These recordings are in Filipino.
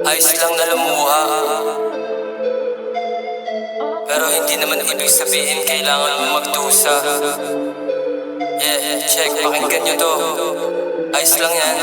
Ayos lang na lumuha, pero hindi naman ibig sabihin kailangan mo magdusa. Check, pakinggan nyo to. Ayos lang yan.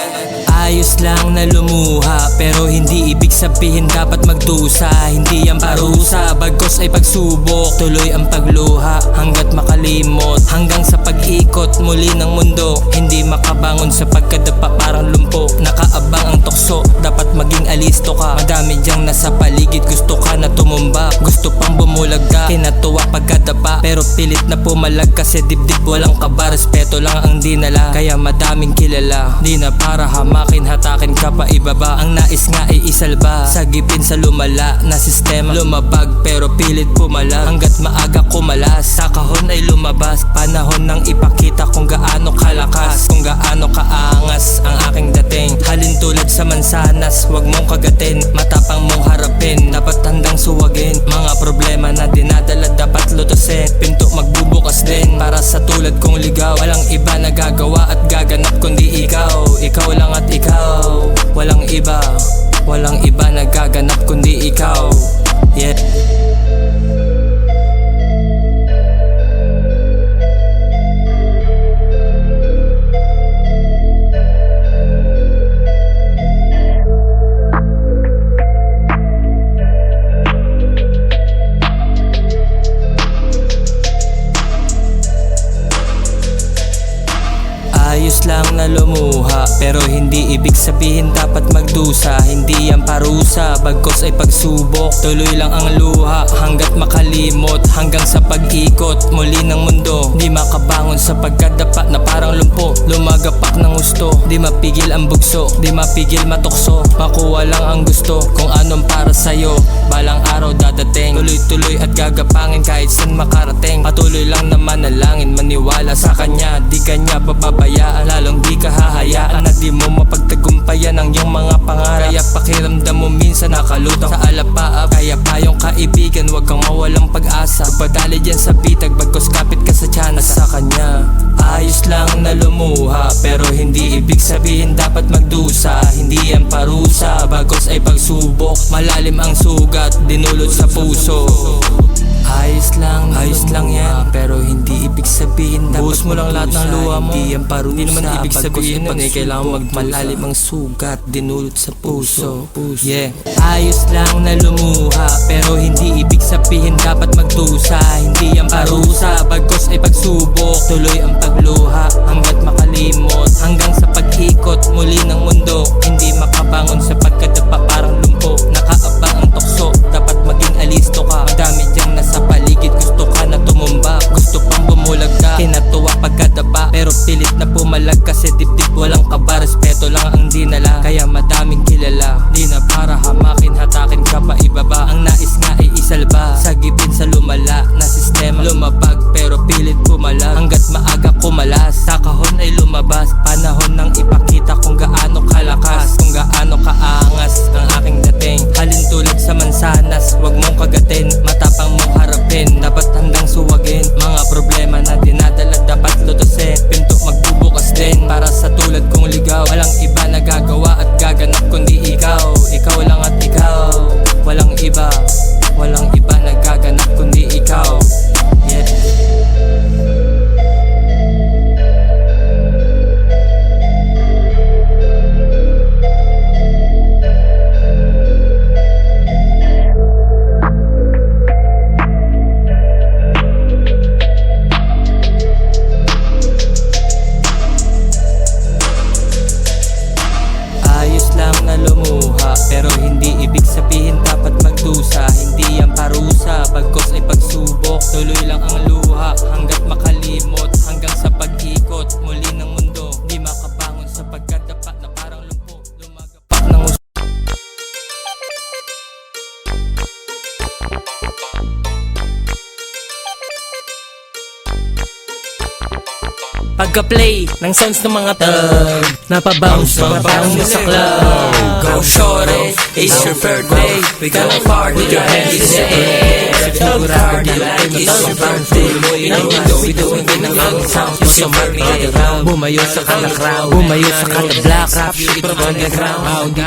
Ayos lang na lumuha, pero hindi ibig sabihin dapat magdusa. Hindi yan parusa, bagkos ay pagsubok. Tuloy ang pagluha hanggat makalimot, hanggang sa pag-ikot muli ng mundo. Hindi makabangon sa pagkadapa parang lumpo. Nakaabang ang tukso, dapat maging alisto ka. Madami diyang nasa paligid, gusto ka na tumumba. Gusto pang bumulag ka, kinatuwa pagkadapa, pero pilit na pumalag kasi dibdib walang kaba. Respeto lang ang dinala, kaya madaming kilala. Di na para hamakin, hatakin ka pa ibaba. Ang nais nga ay isalba, sagipin sa lumala na sistema. Lumabag pero pilit pumalag, hanggat maaga kumalas. Sa kahon ay lumabas, panahon nang ipakita kung gaano kalakas, kung gaano kaangas ang aking dating. Halin tulad sa mansanas, wag mong kagatin, matapang mong harapin, dapat handang suwagin. Mga problema na dinadala dapat lutusin, pinto magbubukas din para sa tulad kong ligaw. Walang iba na gagawa at gaganap kundi ikaw. Ikaw lang at ikaw, walang iba. Walang iba na gaganap kundi ikaw. Yeah. Ayos lang na lumuha, pero hindi ibig sabihin dapat magdusa. Hindi yan parusa, bagkos ay pagsubok. Tuloy lang ang luha hanggat makalimot, hanggang sa pag-ikot muli ng mundo. Di makabangon sa pagkadapa na parang lumpo. Lumagapak ng gusto, di mapigil ang bugso, di mapigil matukso. Makuha lang ang gusto kung anong para sa'yo. Balang araw dadating, tuloy-tuloy at gagapangin kahit saan makarating. Patuloy lang na manalangin, maniwala sa kanya, di kanya pababayaan. Lalong di ka hahayaan na di mo mapagtagumpayan ang iyong mga pangarap. Kaya pakiramdam mo minsan nakalutang sa alapaap. Kaya payong kaibigan, wag kang mawalang pag-asa. Pagpadali dyan sa bitag, bagkos kapit ka sa tiyan at sa kanya. Ayos lang na lumuha, pero hindi ibig sabihin dapat magdusa. Hindi yan parusa, bagkos ay pagsubok. Malalim ang sugat, dinulot sa puso. Ayos lang yan, pero hindi ibig sabihin dapat buhos mo lang lahat ng luha mo. Hindi yan parusa, hindi naman ibig sabihin nun kailangan magmalalim ang sugat, dinulot sa puso. Yeah. Ayos lang na lumuha, pero hindi ibig sabihin dapat magdusa. Hindi yan parusa, bagkos ay pagsubok. Tuloy ang pagluha hanggat makalimot, hanggang sa pag-ikot muli ng mundo. Hindi makabangon sa pagkadapa parang lumpo. Nakaabang ang tukso, dapat maging alisto ka. Madami diyang nasa paligid, gusto ka na tumumba. Gusto pang bumulag ka, kinatuwa pagkadapa, pero pilit na pumalag kasi dibdib walang kaba. Respeto lang ang dinala, kaya madaming kilala. Di na para hamakin, hatakin ka pa ibaba. Ang nais nga ay isalba, sagipin sa lumala na sistema. Lumabag pero pilit pumalag, hanggat maaga kumalas. Sa kahon ay lumabas, panahon nang ipakita kung gaano kalakas, kung gaano kaangas ang aking dating. Halin tulad sa mansanas, wag mong kagatin, matapang mong harapin, dapat handang suwagin. Mga problema na dinadala dapat lutusin, pinto magbubukas din para sa tulad kong ligaw. Walang iba na gagawa at gaganap kundi ikaw. Ikaw lang at ikaw, walang iba. Walang iba na gaganap kundi ikaw. Yeah. Pero hindi ibig sabihin dapat magdusa. Hindi yan parusa, bagkos ay pagsubok. Tuloy lang ang luha hanggat makalimot, hanggang sa pag-ikot muli ng mundo. Di makabangon sa pagkadapa na parang lumpo. Lumagapak ng gusto. Pagka-play ng sounds ng mga tag, napabounce sa club. Go shorty, it's your birthday, we gonna party with your hands in the air. Don't party like it's your birthday. We doing it ng sound, it's your birthday. Bumayo sa kada crowd, bumayo sa kada black rap, shit from underground.